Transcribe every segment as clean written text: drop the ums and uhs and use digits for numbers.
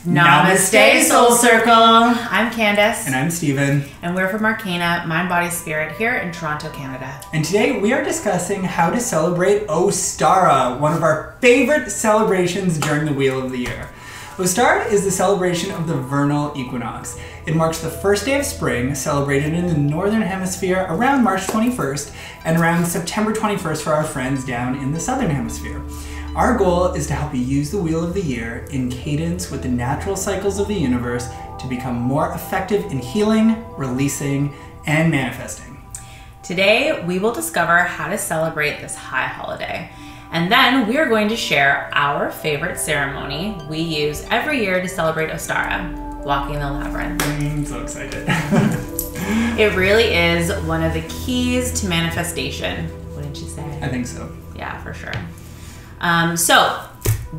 Namaste, Soul Circle! I'm Candice. And I'm Steven. And we're from Arcana, Mind, Body, Spirit, here in Toronto, Canada. And today we are discussing how to celebrate Ostara, one of our favorite celebrations during the Wheel of the Year. Ostara is the celebration of the Vernal Equinox. It marks the first day of spring, celebrated in the Northern Hemisphere around March 21st, and around September 21st for our friends down in the Southern Hemisphere. Our goal is to help you use the Wheel of the Year in cadence with the natural cycles of the universe to become more effective in healing, releasing, and manifesting. Today, we will discover how to celebrate this high holiday. And then we are going to share our favorite ceremony we use every year to celebrate Ostara, walking the labyrinth. I'm so excited. It really is one of the keys to manifestation, wouldn't you say? I think so. Yeah, for sure. So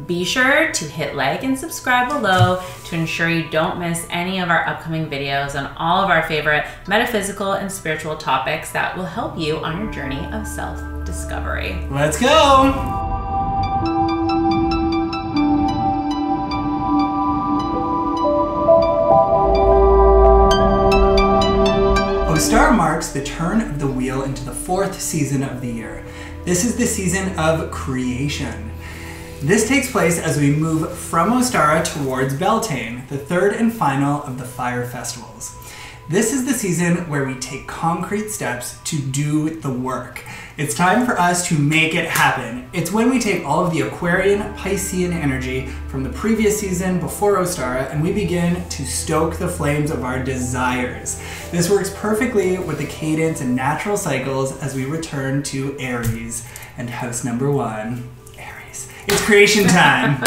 be sure to hit like and subscribe below to ensure you don't miss any of our upcoming videos on all of our favorite metaphysical and spiritual topics that will help you on your journey of self-discovery. Let's go! Ostara marks the turn of the wheel into the fourth season of the year. This is the season of creation. This takes place as we move from Ostara towards Beltane, the third and final of the fire festivals. This is the season where we take concrete steps to do the work. It's time for us to make it happen. It's when we take all of the Aquarian, Piscean energy from the previous season before Ostara and we begin to stoke the flames of our desires. This works perfectly with the cadence and natural cycles as we return to Aries and house number 1, Aries. It's creation time.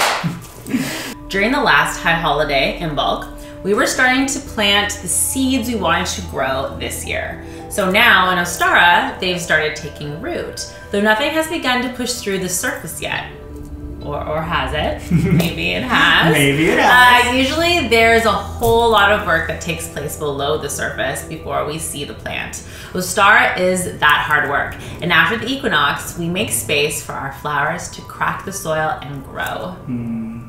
During the last high holiday, Imbolc, we were starting to plant the seeds we wanted to grow this year. So now in Ostara, they've started taking root, though nothing has begun to push through the surface yet. Or has it? Maybe it has. Maybe it has. Usually there's a whole lot of work that takes place below the surface before we see the plant. Ostara is that hard work. And after the equinox, we make space for our flowers to crack the soil and grow.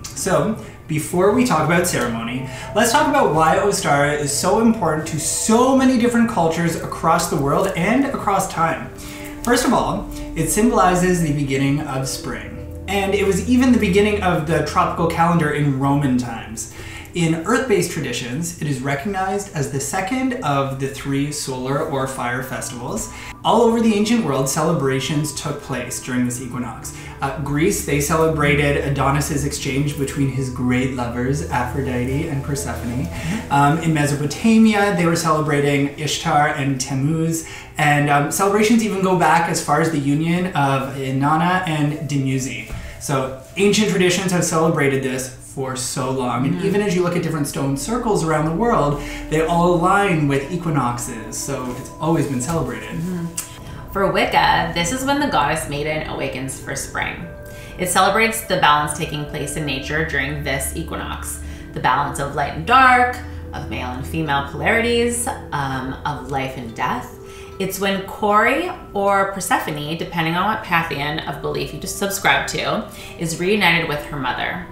So, before we talk about ceremony, let's talk about why Ostara is so important to so many different cultures across the world and across time. First of all, it symbolizes the beginning of spring. And it was even the beginning of the tropical calendar in Roman times. In Earth-based traditions, it is recognized as the second of the 3 solar or fire festivals. All over the ancient world, celebrations took place during this equinox. Greece, they celebrated Adonis's exchange between his great lovers, Aphrodite and Persephone. In Mesopotamia, they were celebrating Ishtar and Tammuz. And celebrations even go back as far as the union of Inanna and Dumuzi. So ancient traditions have celebrated this for so long. And even as you look at different stone circles around the world, they all align with equinoxes. So it's always been celebrated. For Wicca, this is when the goddess maiden awakens for spring. It celebrates the balance taking place in nature during this equinox. The balance of light and dark, of male and female polarities, of life and death. It's when Cori or Persephone, depending on what pantheon of belief you just subscribe to, is reunited with her mother.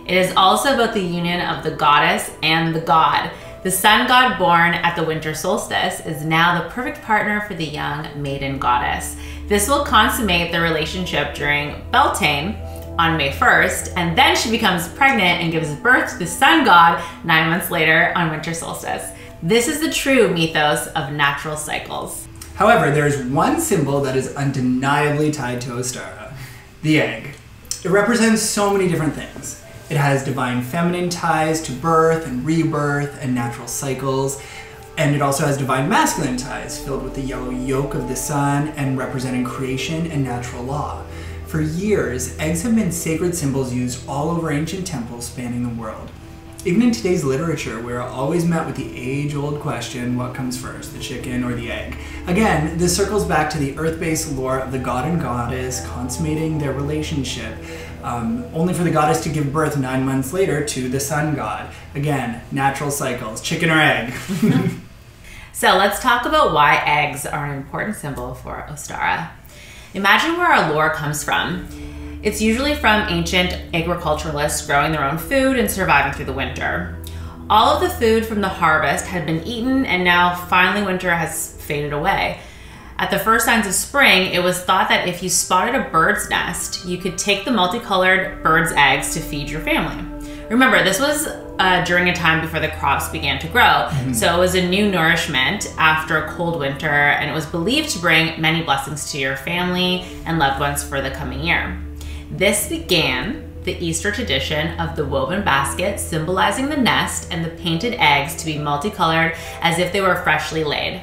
It is also about the union of the goddess and the god. The sun god born at the winter solstice is now the perfect partner for the young maiden goddess. This will consummate the relationship during Beltane on May 1st, and then she becomes pregnant and gives birth to the sun god 9 months later on winter solstice. This is the true mythos of natural cycles. However, there is one symbol that is undeniably tied to Ostara, the egg. It represents so many different things. It has divine feminine ties to birth and rebirth and natural cycles. And it also has divine masculine ties filled with the yellow yolk of the sun and representing creation and natural law. For years, eggs have been sacred symbols used all over ancient temples spanning the world. Even in today's literature, we're always met with the age-old question, what comes first, the chicken or the egg? Again, this circles back to the earth-based lore of the god and goddess consummating their relationship, only for the goddess to give birth 9 months later to the sun god. Again, natural cycles, chicken or egg. So let's talk about why eggs are an important symbol for Ostara. Imagine where our lore comes from. It's usually from ancient agriculturalists growing their own food and surviving through the winter. All of the food from the harvest had been eaten, and now finally winter has faded away. At the first signs of spring, it was thought that if you spotted a bird's nest, you could take the multicolored bird's eggs to feed your family. Remember, this was during a time before the crops began to grow, so it was a new nourishment after a cold winter, and it was believed to bring many blessings to your family and loved ones for the coming year. This began the Easter tradition of the woven basket symbolizing the nest and the painted eggs to be multicolored as if they were freshly laid.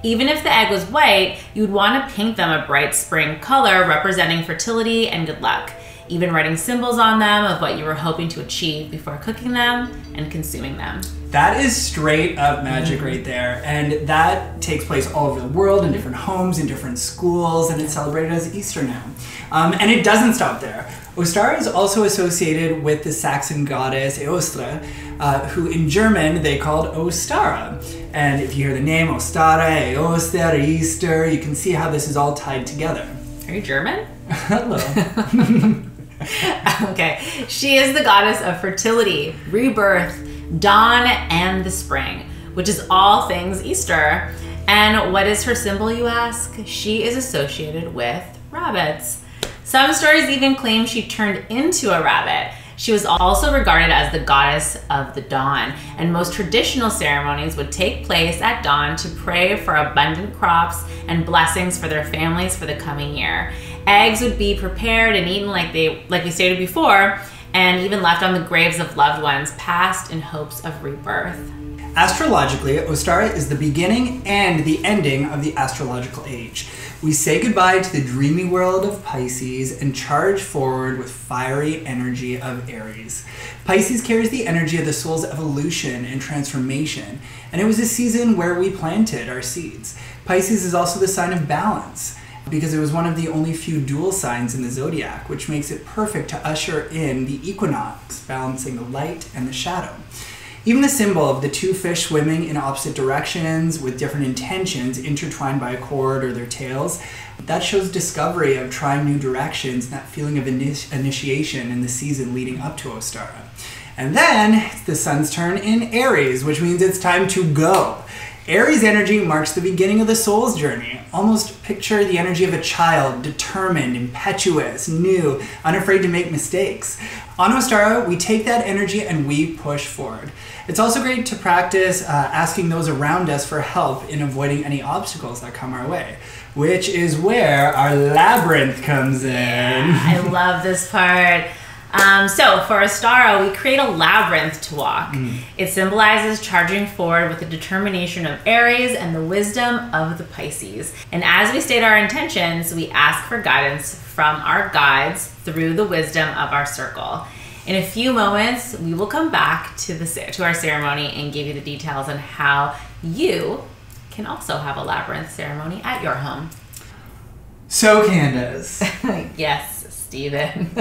Even if the egg was white, you would want to paint them a bright spring color representing fertility and good luck, even writing symbols on them of what you were hoping to achieve before cooking them and consuming them. That is straight up magic right there. And that takes place all over the world in different homes, in different schools, and it's celebrated as Easter now. And it doesn't stop there. Ostara is also associated with the Saxon goddess Ostara, who in German they called Ostara. And if you hear the name Ostara, Oster, Easter, you can see how this is all tied together. Are you German? Hello. Okay. She is the goddess of fertility, rebirth, dawn, and the spring, which is all things Easter. And what is her symbol, you ask? She is associated with rabbits. Some stories even claim she turned into a rabbit. She was also regarded as the goddess of the dawn, and most traditional ceremonies would take place at dawn to pray for abundant crops and blessings for their families for the coming year. Eggs would be prepared and eaten like we stated before, and even left on the graves of loved ones passed in hopes of rebirth. Astrologically, Ostara is the beginning and the ending of the astrological age. We say goodbye to the dreamy world of Pisces and charge forward with fiery energy of Aries. Pisces carries the energy of the soul's evolution and transformation, and it was a season where we planted our seeds. Pisces is also the sign of balance, because it was one of the only few dual signs in the zodiac, which makes it perfect to usher in the equinox, balancing the light and the shadow. Even the symbol of the two fish swimming in opposite directions with different intentions intertwined by a cord or their tails, that shows discovery of trying new directions and that feeling of initiation in the season leading up to Ostara. And then it's the sun's turn in Aries, which means it's time to go. Aries energy marks the beginning of the soul's journey. Almost picture the energy of a child, determined, impetuous, new, unafraid to make mistakes. On Ostara, we take that energy and we push forward. It's also great to practice asking those around us for help in avoiding any obstacles that come our way, which is where our labyrinth comes in. I love this part. So for Ostara, we create a labyrinth to walk. It symbolizes charging forward with the determination of Aries and the wisdom of the Pisces. And as we state our intentions, we ask for guidance from our guides through the wisdom of our circle. In a few moments, we will come back to our ceremony and give you the details on how you can also have a labyrinth ceremony at your home. So Candice. Yes, Stephen.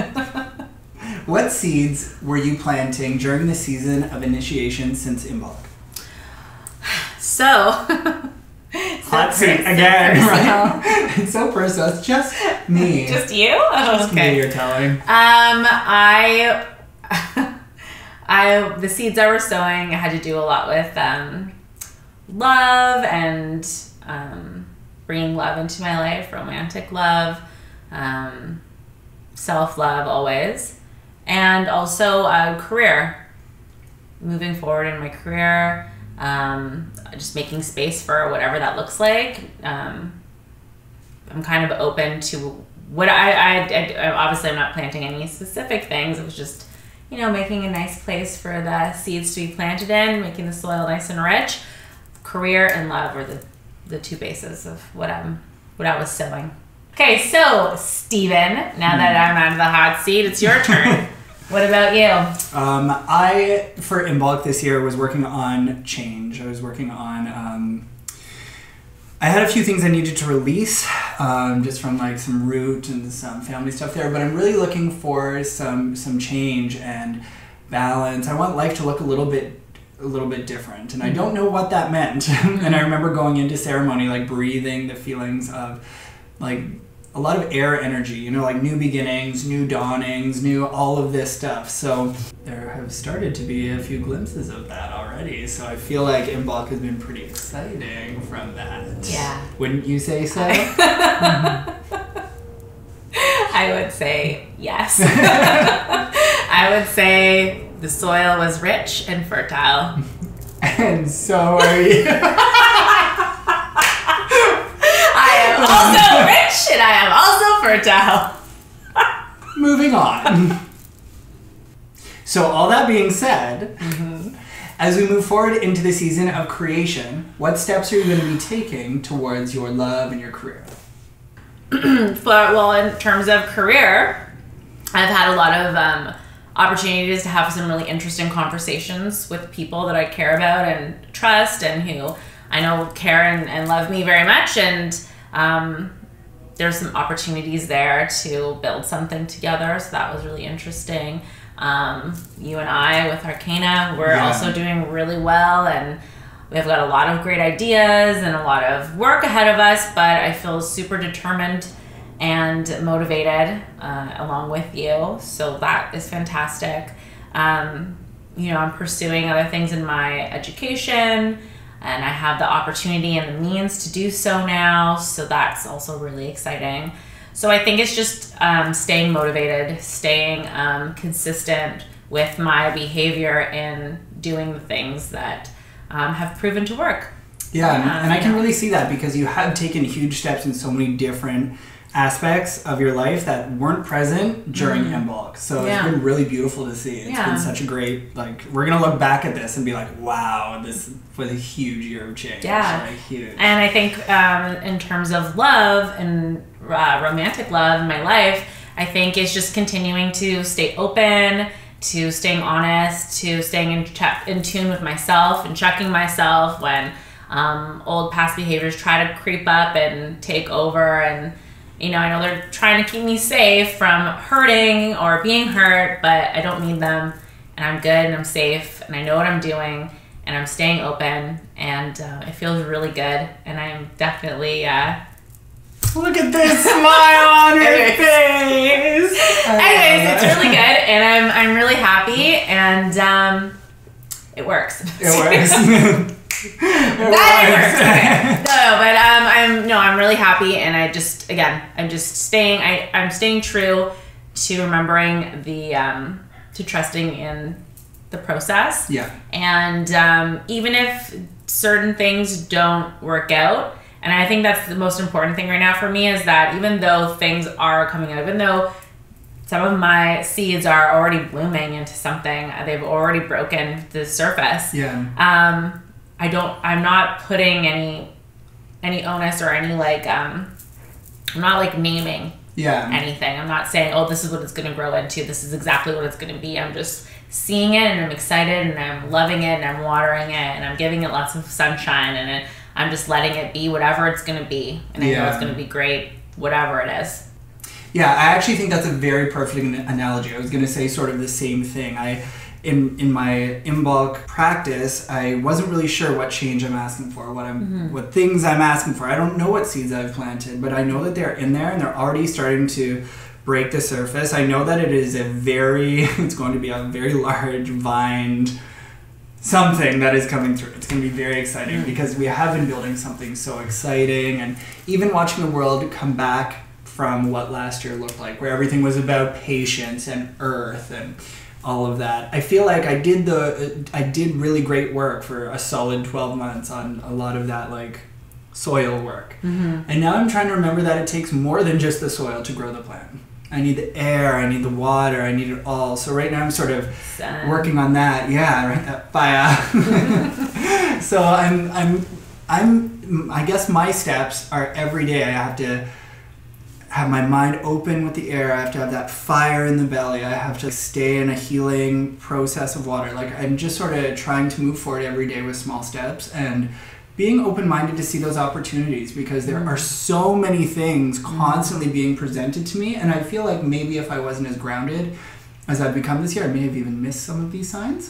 What seeds were you planting during the season of initiation since Imbolc? So hot seat again, right? It's so personal. It's just me. Just you? Oh, just okay. me you're telling. The seeds I were sowing had to do a lot with love and bringing love into my life, romantic love, self-love always. And also career, moving forward in my career, just making space for whatever that looks like. I'm kind of open to what I obviously I'm not planting any specific things. It was just, making a nice place for the seeds to be planted in, making the soil nice and rich. Career and love were the two bases of what I was sowing. Okay, so Stephen, now that I'm out of the hot seat, it's your turn. What about you? I, for Imbolc this year, was working on change. I was working on, I had a few things I needed to release, just from like some root and some family stuff there, but I'm really looking for some change and balance. I want life to look a little bit different, and I don't know what that meant. And I remember going into ceremony, like breathing the feelings of like a lot of air energy, you know, like new beginnings, new dawnings, new all of this stuff. So there have started to be a few glimpses of that already. So I feel like Imbolc has been pretty exciting from that. Yeah. Wouldn't you say so? I would say yes. I would say the soil was rich and fertile. And so are you. I am also rich and I am also fertile. Moving on. So all that being said, as we move forward into the season of creation, what steps are you going to be taking towards your love and your career? Well, in terms of career, I've had a lot of opportunities to have some really interesting conversations with people that I care about and trust and who I know care and love me very much. And there's some opportunities there to build something together. So that was really interesting. You and I with Arcana, we're also doing really well, and we've got a lot of great ideas and a lot of work ahead of us, but I feel super determined and motivated along with you. So that is fantastic. You know, I'm pursuing other things in my education, and I have the opportunity and the means to do so now. So that's also really exciting. So I think it's just staying motivated, staying consistent with my behavior and doing the things that have proven to work. Yeah, and I can really see that because you have taken huge steps in so many different aspects of your life that weren't present during Imbolc. So it's been really beautiful to see. It's been such a great, like, we're going to look back at this and be like, wow, this was a huge year of change. Yeah. Like, huge. And I think in terms of love and romantic love in my life, I think it's just continuing to stay open, to staying honest, to staying in tune with myself and checking myself when old past behaviors try to creep up and take over. And you know, I know they're trying to keep me safe from hurting or being hurt, but I don't need them, and I'm good and I'm safe and I know what I'm doing and I'm staying open, and it feels really good, and I'm definitely look at this smile on your face. Anyways, it's really good, and I'm really happy, and it works. It works. I'm really happy, and I'm staying true to remembering to trusting in the process. Yeah. And even if certain things don't work out, and I think that's the most important thing right now for me, is that even though things are coming out, even though some of my seeds are already blooming into something, they've already broken the surface. Yeah. I'm not putting any onus or any I'm not naming anything. I'm not saying, oh, this is what it's going to grow into. This is exactly what it's going to be. I'm just seeing it, and I'm excited, and I'm loving it, and I'm watering it, and I'm giving it lots of sunshine, and I'm just letting it be whatever it's going to be. And I know it's going to be great, whatever it is. Yeah, I actually think that's a very perfect analogy. I was going to say sort of the same thing. In my Imbolc practice, I wasn't really sure what change I'm asking for, what things I'm asking for. I don't know what seeds I've planted, but I know that they're in there and they're already starting to break the surface. I know that it's going to be a very large vined something that is coming through. It's going to be very exciting because we have been building something so exciting, and even watching the world come back from what last year looked like, where everything was about patience and earth and all of that. I feel like I did really great work for a solid 12 months on a lot of that soil work. And now I'm trying to remember that it takes more than just the soil to grow the plant. I need the air, I need the water, I need it all. So right now I'm sort of working on that. Yeah, right, that fire. So I guess my steps are every day I have to have my mind open with the air. I have to have that fire in the belly. I have to stay in a healing process of water. I'm just sort of trying to move forward every day with small steps and being open-minded to see those opportunities, because there are so many things constantly being presented to me, and I feel like maybe if I wasn't as grounded as I've become this year, I may have even missed some of these signs.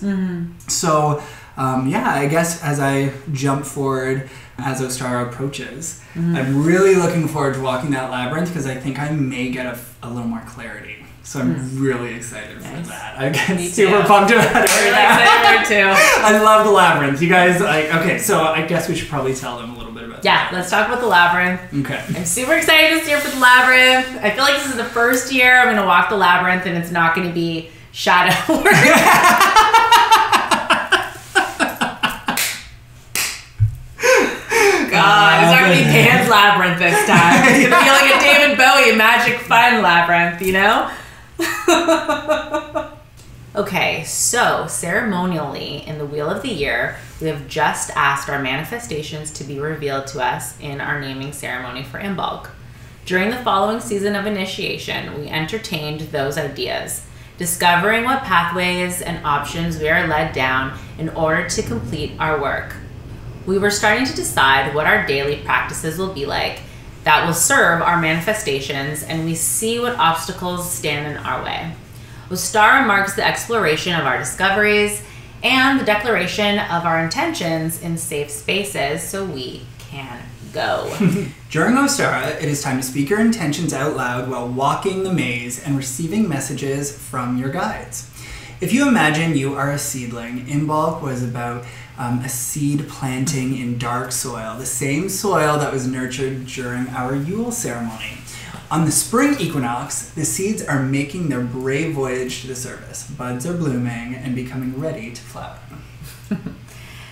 So yeah, I guess as I jump forward as Ostara approaches, I'm really looking forward to walking that labyrinth because I think I may get a little more clarity. So I'm really excited for that. I get super pumped about it right now. Excited too. I love the labyrinth. You guys, okay, so I guess we should probably tell them a little bit about that. Yeah, let's talk about the labyrinth. Okay. I'm super excited this year for the labyrinth. I feel like this is the first year I'm going to walk the labyrinth and it's not going to be shadow work. God, it's not going to be Pan's Labyrinth this time. It's going to be like a David Bowie Magic Fun Labyrinth, you know? Okay, so ceremonially in the Wheel of the Year, we have just asked our manifestations to be revealed to us in our naming ceremony for Imbolc. During the following season of initiation, we entertained those ideas, discovering what pathways and options we are led down in order to complete our work. We were starting to decide what our daily practices will be like that will serve our manifestations, and we see what obstacles stand in our way. Ostara marks the exploration of our discoveries and the declaration of our intentions in safe spaces so we can go. During Ostara, it is time to speak your intentions out loud while walking the maze and receiving messages from your guides. If you imagine you are a seedling, Imbolc was about a seed planting in dark soil, the same soil that was nurtured during our Yule ceremony. On the spring equinox, the seeds are making their brave voyage to the surface. Buds are blooming and becoming ready to flower.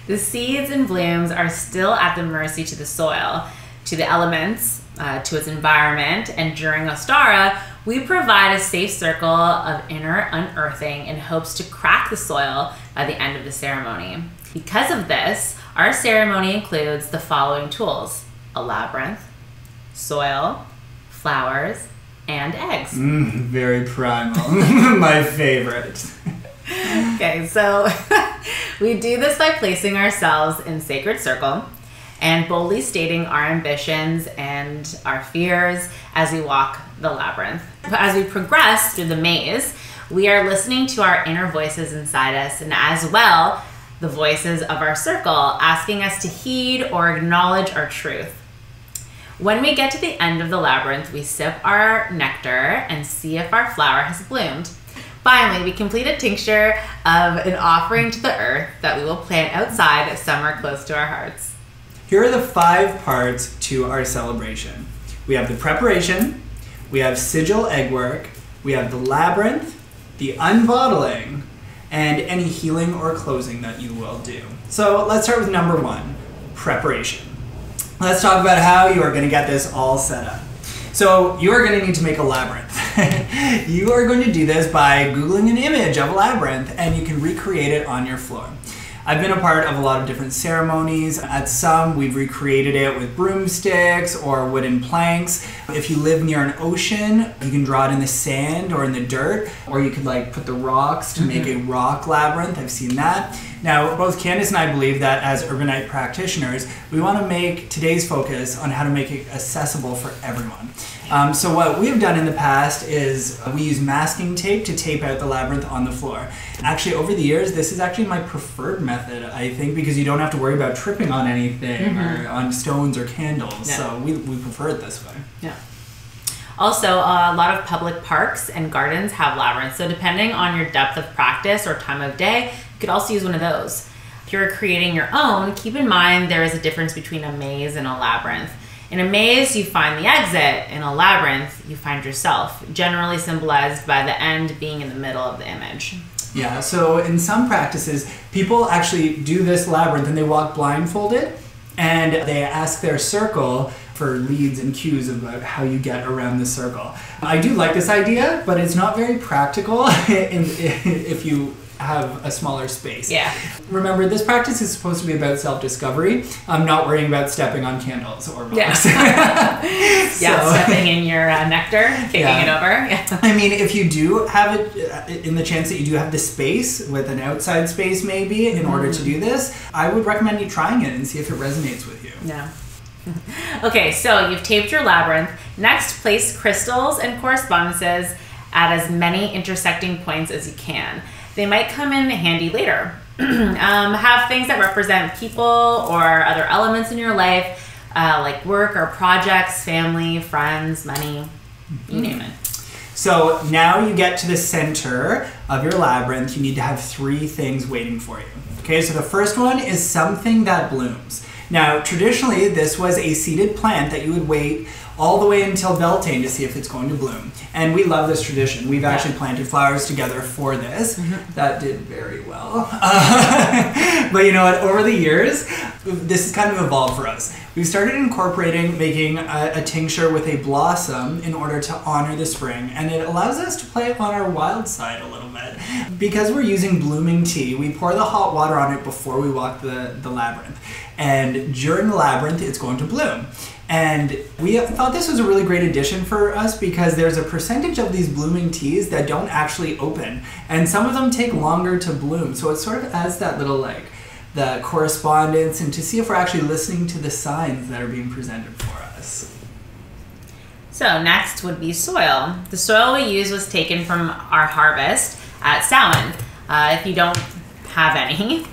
The seeds and blooms are still at the mercy to the soil, to the elements, to its environment, and during Ostara, we provide a safe circle of inner unearthing in hopes to crack the soil by the end of the ceremony. Because of this, our ceremony includes the following tools: a labyrinth, soil, flowers, and eggs. Very primal. My favorite. Okay, so we do this by placing ourselves in sacred circle and boldly stating our ambitions and our fears as we walk the labyrinth. As we progress through the maze, we are listening to our inner voices inside us, and as well, the voices of our circle asking us to heed or acknowledge our truth. When we get to the end of the labyrinth, we sip our nectar and see if our flower has bloomed. Finally, we complete a tincture of an offering to the earth that we will plant outside somewhere close to our hearts. Here are the 5 parts to our celebration. We have the preparation, we have sigil egg work, we have the labyrinth, the unbottling, and any healing or closing that you will do. So let's start with number 1, preparation. Let's talk about how you are going to get this all set up. So you are going to need to make a labyrinth. You are going to do this by Googling an image of a labyrinth, and you can recreate it on your floor. I've been a part of a lot of different ceremonies. At some, we've recreated it with broomsticks or wooden planks. If you live near an ocean, you can draw it in the sand or in the dirt, or you could like put the rocks to make a rock labyrinth. I've seen that. Now, both Candice and I believe that as urbanite practitioners, we want to make today's focus on how to make it accessible for everyone. So what we've done in the past is we use masking tape to tape out the labyrinth on the floor. Actually, over the years, this is actually my preferred method, I think, because you don't have to worry about tripping on anything or on stones or candles. Yeah. So we prefer it this way. Yeah. Also, a lot of public parks and gardens have labyrinths. So depending on your depth of practice or time of day, you could also use one of those. If you're creating your own, keep in mind there is a difference between a maze and a labyrinth. In a maze, you find the exit. In a labyrinth, you find yourself, generally symbolized by the end being in the middle of the image. Yeah, so in some practices, people actually do this labyrinth and they walk blindfolded and they ask their circle for leads and cues about how you get around the circle. I do like this idea, but it's not very practical if you have a smaller space. Yeah. Remember, this practice is supposed to be about self-discovery. I'm not worrying about stepping on candles or rocks. Yeah, yeah, stepping in your nectar, kicking it over. Yeah. I mean, if you do have it, in the chance that you do have the space, with an outside space maybe, in order to do this, I would recommend you trying it and see if it resonates with you. Yeah. Okay, so you've taped your labyrinth. Next, place crystals and correspondences at as many intersecting points as you can. They might come in handy later. Have things that represent people or other elements in your life, like work or projects, family, friends, money, you name it. So now you get to the center of your labyrinth. You need to have 3 things waiting for you. Okay, so the first one is something that blooms. Now, traditionally, this was a seeded plant that you would wait all the way until Beltane to see if it's going to bloom. And we love this tradition. We've actually planted flowers together for this. That did very well. But you know what? Over the years, this has kind of evolved for us. We've started incorporating making a tincture with a blossom in order to honor the spring. And it allows us to play on our wild side a little bit. Because we're using blooming tea, we pour the hot water on it before we walk the labyrinth. And during the labyrinth, it's going to bloom. And we thought this was a really great addition for us because there's a percentage of these blooming teas that don't actually open. And some of them take longer to bloom. So it sort of adds that little the correspondence and to see if we're actually listening to the signs that are being presented for us. So next would be soil. The soil we used was taken from our harvest at Samhain. If you don't have any,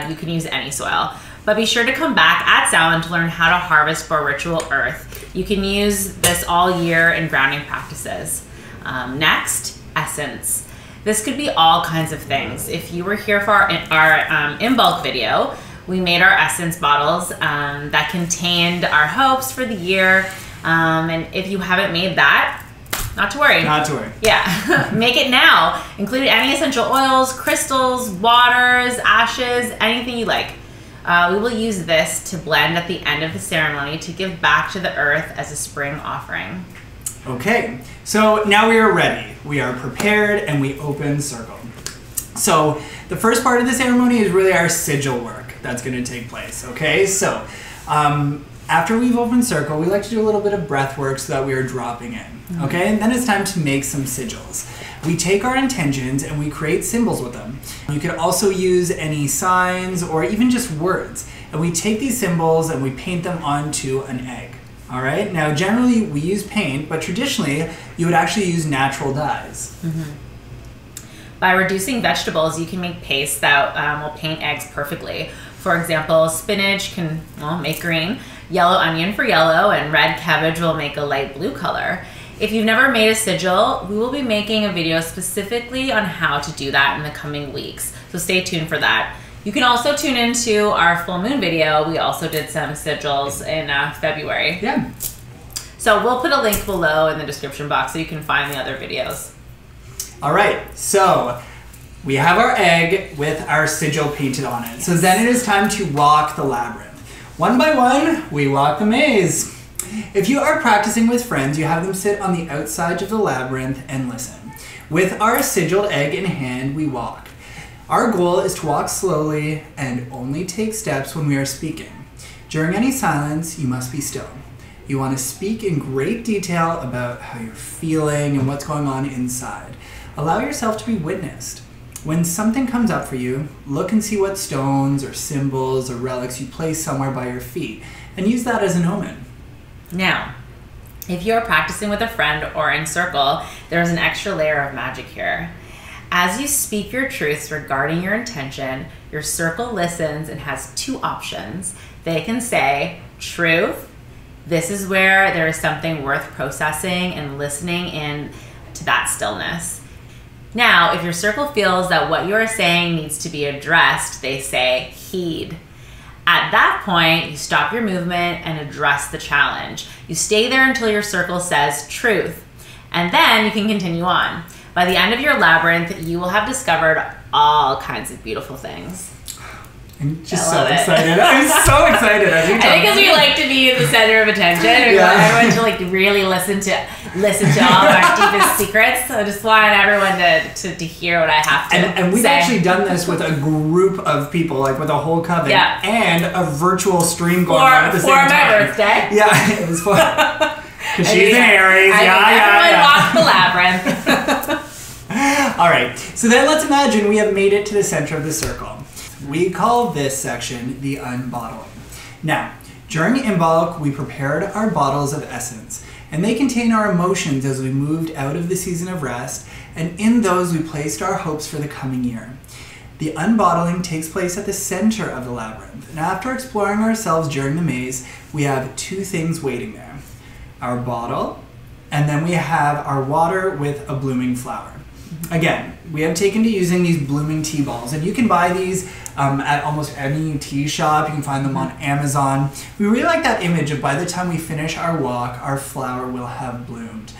you can use any soil. But be sure to come back at Samhain to learn how to harvest for ritual earth. You can use this all year in grounding practices. Next, essence. This could be all kinds of things. If you were here for our Imbolc video, we made our essence bottles that contained our hopes for the year. And if you haven't made that, not to worry. Not to worry. Yeah, make it now. Include any essential oils, crystals, waters, ashes, anything you like. We will use this to blend at the end of the ceremony to give back to the earth as a spring offering. Okay, so now we are ready. We are prepared and we open circle. So the first part of the ceremony is really our sigil work that's going to take place. Okay, so after we've opened circle, we like to do a little bit of breath work so that we are dropping in. Okay, and then it's time to make some sigils. We take our intentions and we create symbols with them. You could also use any signs or even just words. And we take these symbols and we paint them onto an egg. All right, now generally we use paint, but traditionally you would actually use natural dyes. By reducing vegetables, you can make paste that will paint eggs perfectly. For example, spinach can make green, yellow onion for yellow, and red cabbage will make a light blue color. If you've never made a sigil, we will be making a video specifically on how to do that in the coming weeks. So stay tuned for that. You can also tune into our full moon video. We also did some sigils in February. Yeah. So we'll put a link below in the description box so you can find the other videos. All right, so we have our egg with our sigil painted on it. So then it is time to walk the labyrinth. One by one, we walk the maze. If you are practicing with friends, you have them sit on the outside of the labyrinth and listen. With our sigiled egg in hand, we walk. Our goal is to walk slowly and only take steps when we are speaking. During any silence, you must be still. You want to speak in great detail about how you're feeling and what's going on inside. Allow yourself to be witnessed. When something comes up for you, look and see what stones or symbols or relics you place somewhere by your feet and use that as an omen. Now, if you're practicing with a friend or in circle, there's an extra layer of magic here. As you speak your truths regarding your intention, your circle listens and has 2 options. They can say, truth, this is where there is something worth processing and listening in to that stillness. Now, if your circle feels that what you are saying needs to be addressed, they say, heed. At that point, you stop your movement and address the challenge. You stay there until your circle says truth, and then you can continue on. By the end of your labyrinth, you will have discovered all kinds of beautiful things. I'm just so excited. I'm so excited. I think because we like to be the center of attention. We want everyone to really listen to all of our deepest secrets. So I just want everyone to hear what I have to say. And we've actually done this with a group of people, like with a whole coven, and a virtual stream going on at the same time. For my birthday. Yeah, it was fun. Because she's an Aries. Everyone walked the labyrinth. All right, so then let's imagine we have made it to the center of the circle. We call this section the unbottling. Now, during Imbolc, we prepared our bottles of essence, and they contain our emotions as we moved out of the season of rest, and in those we placed our hopes for the coming year. The unbottling takes place at the center of the labyrinth, and after exploring ourselves during the maze, we have two things waiting there. Our bottle, and then we have our water with a blooming flower. Again, we have taken to using these blooming tea balls, and you can buy these at almost any tea shop. You can find them on Amazon. We really like that image of by the time we finish our walk, our flower will have bloomed.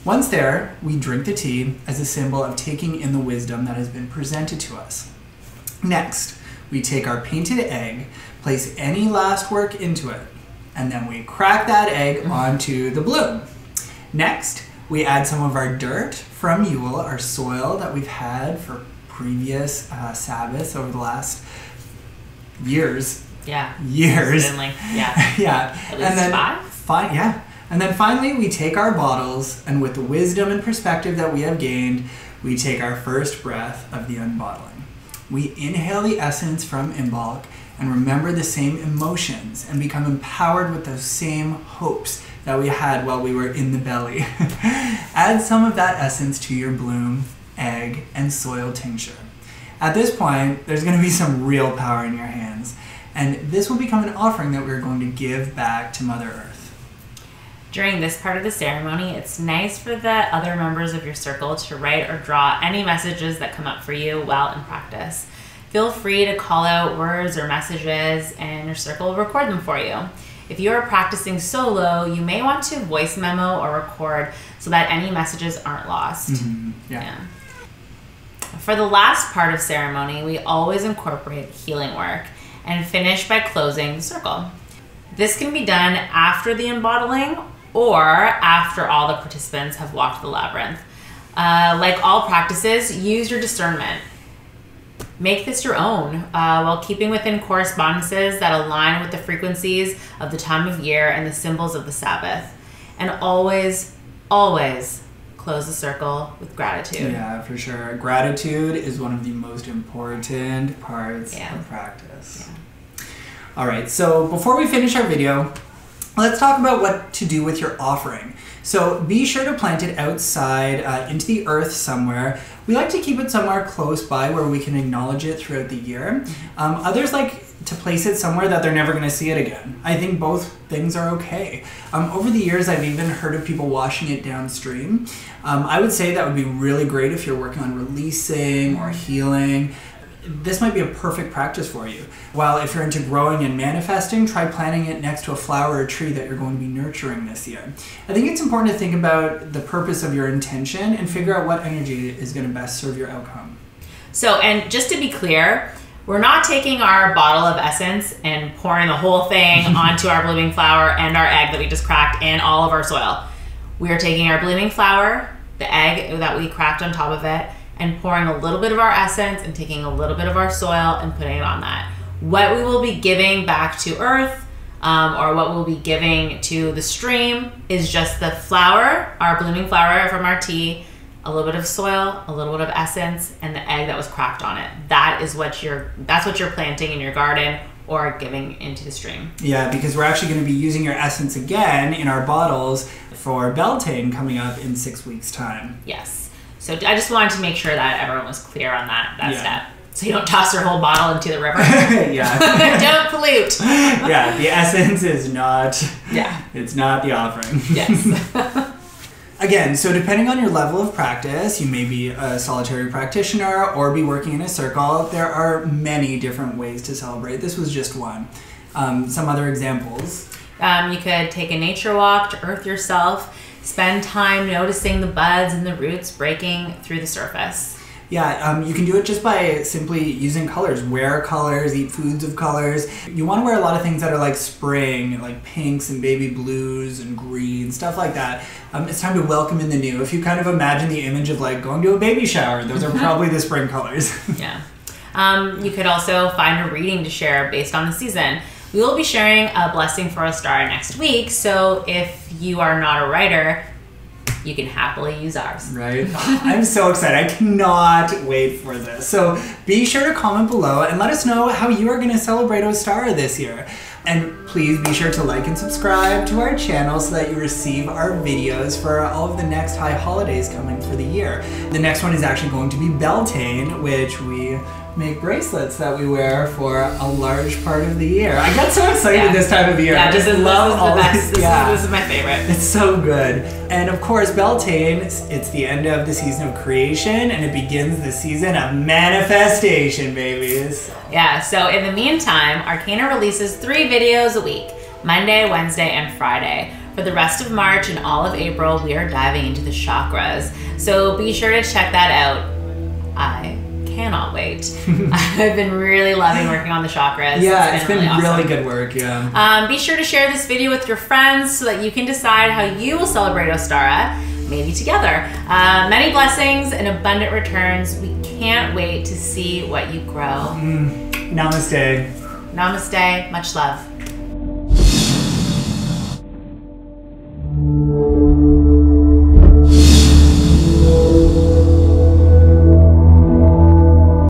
Once there, we drink the tea as a symbol of taking in the wisdom that has been presented to us. Next, we take our painted egg, place any last work into it, and then we crack that egg onto the bloom. Next, we add some of our dirt from Yule, our soil that we've had for previous Sabbaths over the last years. Yeah. Years. Certainly. Yeah. Yeah. At least and then, 5? Yeah. And then finally, we take our bottles, and with the wisdom and perspective that we have gained, we take our first breath of the unbottling. We inhale the essence from Imbolc and remember the same emotions and become empowered with those same hopes that we had while we were in the belly. Add some of that essence to your bloom, egg, and soil tincture. At this point, there's going to be some real power in your hands, and this will become an offering that we're going to give back to Mother Earth. During this part of the ceremony, it's nice for the other members of your circle to write or draw any messages that come up for you while in practice. Feel free to call out words or messages, and your circle will record them for you. If you are practicing solo, you may want to voice memo or record so that any messages aren't lost. Mm-hmm. Yeah. For the last part of ceremony, we always incorporate healing work and finish by closing the circle. This can be done after the unbottling or after all the participants have walked the labyrinth. Like all practices, use your discernment. Make this your own while keeping within correspondences that align with the frequencies of the time of year and the symbols of the Sabbath. And always, always close the circle with gratitude. Yeah, for sure. Gratitude is one of the most important parts of practice. Yeah. All right, so before we finish our video, let's talk about what to do with your offering. So be sure to plant it outside into the earth somewhere. We like to keep it somewhere close by where we can acknowledge it throughout the year. Others like to place it somewhere that they're never going to see it again. I think both things are okay. Over the years, I've even heard of people washing it downstream. I would say that would be really great if you're working on releasing or healing. This might be a perfect practice for you. While if you're into growing and manifesting, try planting it next to a flower or tree that you're going to be nurturing this year. I think it's important to think about the purpose of your intention and figure out what energy is going to best serve your outcome. So, and just to be clear, we're not taking our bottle of essence and pouring the whole thing onto our blooming flower and our egg that we just cracked and all of our soil. We are taking our blooming flower, the egg that we cracked on top of it, and pouring a little bit of our essence and taking a little bit of our soil and putting it on that. What we will be giving back to earth or what we'll be giving to the stream is just the flower, our blooming flower from our tea, a little bit of soil, a little bit of essence, and the egg that was cracked on it. That's what you're planting in your garden or giving into the stream. Yeah, because we're actually going to be using your essence again in our bottles for Beltane coming up in 6 weeks' time. Yes. So I just wanted to make sure that everyone was clear on that step. So you don't toss your whole bottle into the river. Yeah. Don't pollute. Yeah, the essence is not, it's not the offering. Yes. Again, so depending on your level of practice, you may be a solitary practitioner or be working in a circle. There are many different ways to celebrate. This was just one. Some other examples. You could take a nature walk to earth yourself. Spend time noticing the buds and the roots breaking through the surface. Yeah, you can do it just by simply using colors. Wear colors, eat foods of colors. You want to wear a lot of things that are like spring, like pinks and baby blues and greens, stuff like that. It's time to welcome in the new. If you kind of imagine the image of like going to a baby shower, those are probably the spring colors. Yeah. You could also find a reading to share based on the season. We will be sharing a blessing for Ostara next week, so if you are not a writer, you can happily use ours. Right? I'm so excited. I cannot wait for this. So be sure to comment below and let us know how you are going to celebrate Ostara this year. And please be sure to like and subscribe to our channel so that you receive our videos for all of the next high holidays coming for the year. The next one is actually going to be Beltane, which we make bracelets that we wear for a large part of the year. I get so excited this time of year. Yeah, I just love all this. This is my favorite. It's so good. And of course, Beltane, it's the end of the season of creation and it begins the season of manifestation, babies. Yeah, so in the meantime, Arcana releases 3 videos a week, Monday, Wednesday, and Friday. For the rest of March and all of April, we are diving into the chakras. So be sure to check that out. I cannot wait. I've been really loving working on the chakras. Yeah, it's been really, awesome. Good work, yeah. Be sure to share this video with your friends so that you can decide how you will celebrate Ostara, maybe together. Many blessings and abundant returns. We can't wait to see what you grow. Namaste. Namaste, much love.